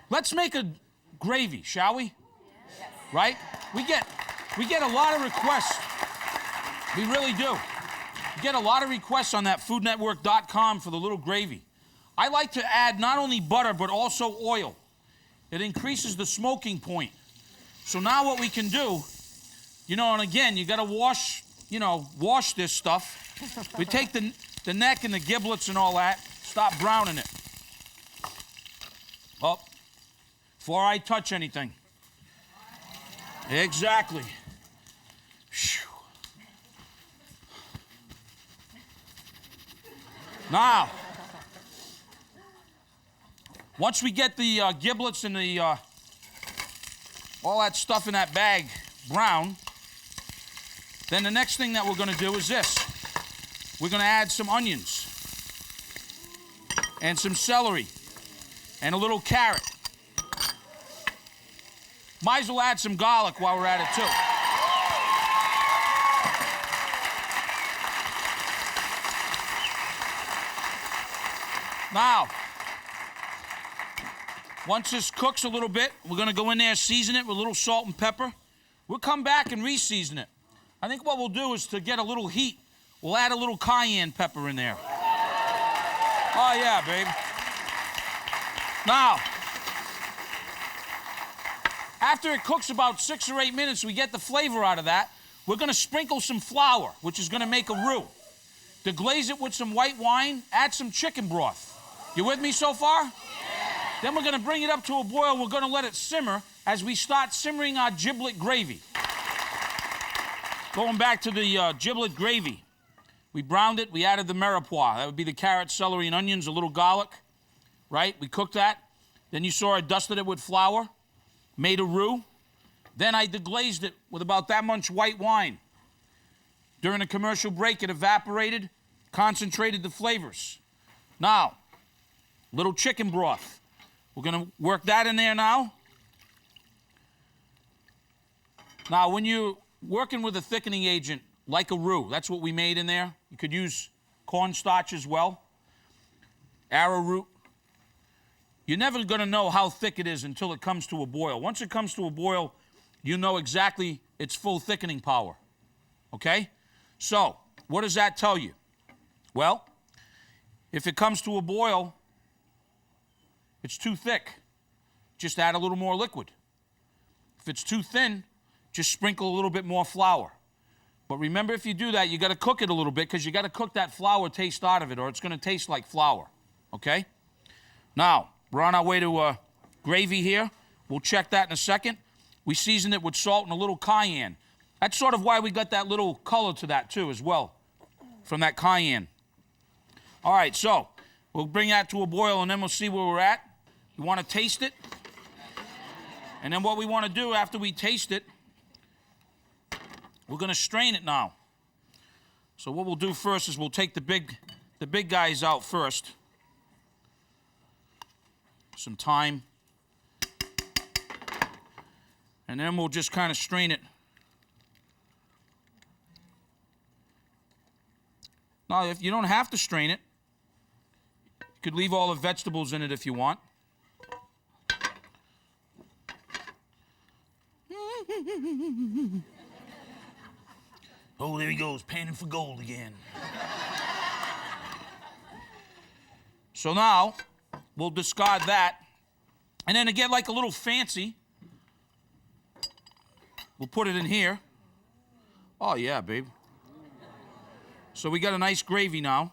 Let's make a gravy, shall we? Yes. Right? We get a lot of requests. We really do. We get a lot of requests on that foodnetwork.com for the little gravy. I like to add not only butter, but also oil. It increases the smoking point. So now what we can do, and again, you got to wash this stuff. We take the neck and the giblets and all that, stop browning it. Oh, before I touch anything. Exactly. Whew. Now, once we get the giblets and the all that stuff in that bag brown, then the next thing that we're going to do is this. We're going to add some onions and some celery and a little carrot. Might as well add some garlic while we're at it too. Now, once this cooks a little bit, we're going to go in there, season it with a little salt and pepper. We'll come back and re-season it. I think what we'll do is to get a little heat, we'll add a little cayenne pepper in there. Oh, yeah, babe. Now, after it cooks about 6 or 8 minutes, we get the flavor out of that. We're going to sprinkle some flour, which is going to make a roux. Deglaze it with some white wine, add some chicken broth. You with me so far? Yeah. Then we're going to bring it up to a boil. We're going to let it simmer as we start simmering our giblet gravy. Going back to the giblet gravy. We browned it. We added the mirepoix. That would be the carrot, celery, and onions, a little garlic, right? We cooked that. Then you saw I dusted it with flour, made a roux. Then I deglazed it with about that much white wine. During a commercial break, it evaporated, concentrated the flavors. Now, little chicken broth. We're going to work that in there now. Now, when you're working with a thickening agent like a roux, that's what we made in there. You could use cornstarch as well, arrowroot. You're never going to know how thick it is until it comes to a boil. Once it comes to a boil, you know exactly its full thickening power, okay? So, what does that tell you? Well, if it comes to a boil, it's too thick, just add a little more liquid. If it's too thin, just sprinkle a little bit more flour. But remember, if you do that, you got to cook it a little bit because you got to cook that flour taste out of it or it's going to taste like flour, okay? Now, we're on our way to gravy here. We'll check that in a second. We seasoned it with salt and a little cayenne. That's sort of why we got that little color to that too as well, from that cayenne. All right, so we'll bring that to a boil and then we'll see where we're at. You want to taste it. And then what we want to do after we taste it, we're going to strain it now. So what we'll do first is we'll take the big guys out first. Some thyme. And then we'll just kind of strain it. Now, if you don't have to strain it, you could leave all the vegetables in it if you want. Oh, there he goes, panning for gold again. So now, we'll discard that. And then to get like a little fancy, we'll put it in here. Oh, yeah, babe. So we got a nice gravy now.